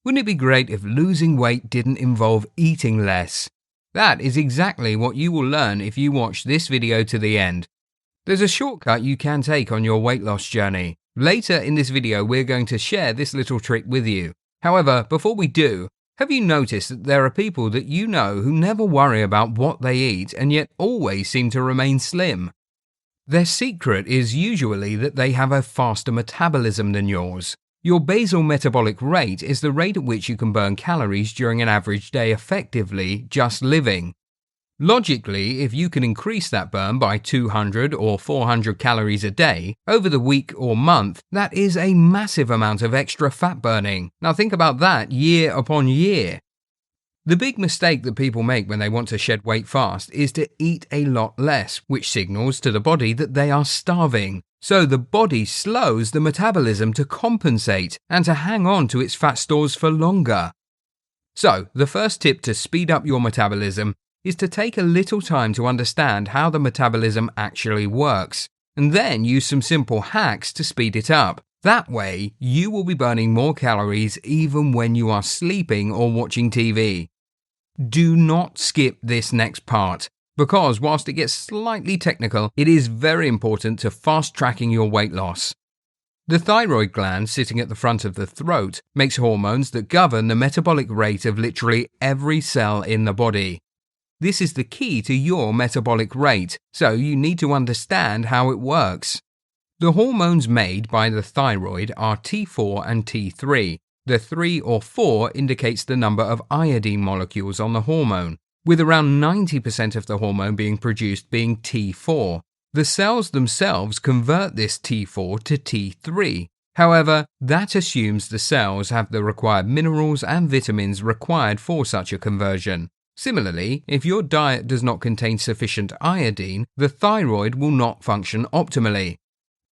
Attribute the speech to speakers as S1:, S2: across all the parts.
S1: Wouldn't it be great if losing weight didn't involve eating less? That is exactly what you will learn if you watch this video to the end. There's a shortcut you can take on your weight loss journey. Later in this video, we're going to share this little trick with you. However, before we do, have you noticed that there are people that you know who never worry about what they eat and yet always seem to remain slim? Their secret is usually that they have a faster metabolism than yours. Your basal metabolic rate is the rate at which you can burn calories during an average day effectively just living. Logically, if you can increase that burn by 200 or 400 calories a day over the week or month, that is a massive amount of extra fat burning. Now think about that year upon year. The big mistake that people make when they want to shed weight fast is to eat a lot less, which signals to the body that they are starving. So the body slows the metabolism to compensate and to hang on to its fat stores for longer. So the first tip to speed up your metabolism is to take a little time to understand how the metabolism actually works, and then use some simple hacks to speed it up. That way, you will be burning more calories even when you are sleeping or watching TV. Do not skip this next part, because whilst it gets slightly technical, it is very important to fast-tracking your weight loss. The thyroid gland sitting at the front of the throat makes hormones that govern the metabolic rate of literally every cell in the body. This is the key to your metabolic rate, so you need to understand how it works. The hormones made by the thyroid are T4 and T3. The 3 or 4 indicates the number of iodine molecules on the hormone, with around 90% of the hormone being produced being T4. The cells themselves convert this T4 to T3. However, that assumes the cells have the required minerals and vitamins required for such a conversion. Similarly, if your diet does not contain sufficient iodine, the thyroid will not function optimally.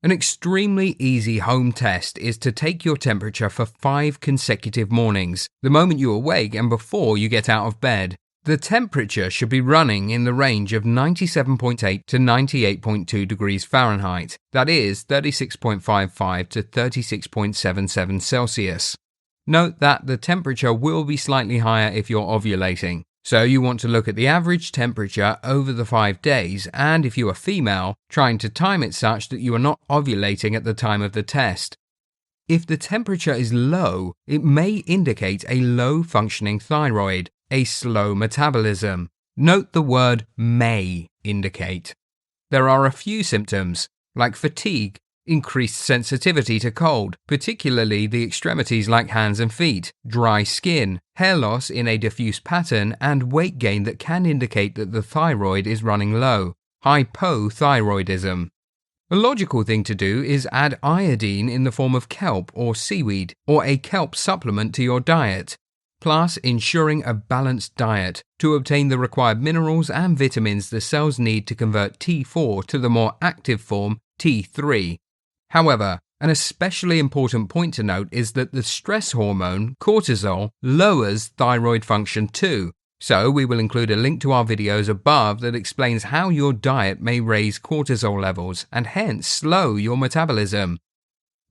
S1: An extremely easy home test is to take your temperature for 5 consecutive mornings, the moment you awake and before you get out of bed. The temperature should be running in the range of 97.8 to 98.2 degrees Fahrenheit, that is 36.55 to 36.77 Celsius. Note that the temperature will be slightly higher if you're ovulating. So you want to look at the average temperature over the 5 days, and if you are female, trying to time it such that you are not ovulating at the time of the test. If the temperature is low, it may indicate a low functioning thyroid, a slow metabolism. Note the word may indicate. There are a few symptoms, like fatigue, increased sensitivity to cold, particularly the extremities like hands and feet, dry skin, hair loss in a diffuse pattern, and weight gain that can indicate that the thyroid is running low, hypothyroidism. A logical thing to do is add iodine in the form of kelp or seaweed, or a kelp supplement to your diet, plus ensuring a balanced diet to obtain the required minerals and vitamins the cells need to convert T4 to the more active form T3. However, an especially important point to note is that the stress hormone, cortisol, lowers thyroid function too. So we will include a link to our videos above that explains how your diet may raise cortisol levels and hence slow your metabolism.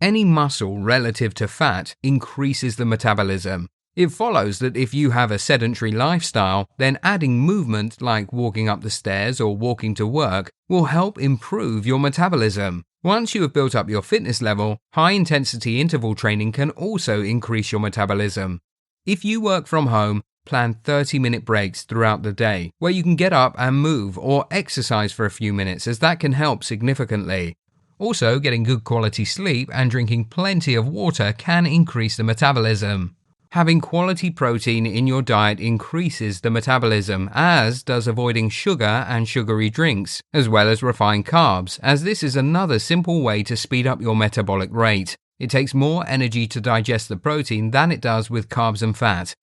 S1: Any muscle relative to fat increases the metabolism. It follows that if you have a sedentary lifestyle, then adding movement like walking up the stairs or walking to work will help improve your metabolism. Once you have built up your fitness level, high-intensity interval training can also increase your metabolism. If you work from home, plan 30-minute breaks throughout the day, where you can get up and move or exercise for a few minutes, as that can help significantly. Also, getting good quality sleep and drinking plenty of water can increase the metabolism. Having quality protein in your diet increases the metabolism, as does avoiding sugar and sugary drinks, as well as refined carbs, as this is another simple way to speed up your metabolic rate. It takes more energy to digest the protein than it does with carbs and fat.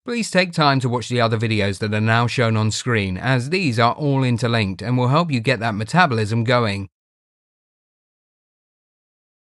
S1: Please take time to watch the other videos that are now shown on screen, as these are all interlinked and will help you get that metabolism going.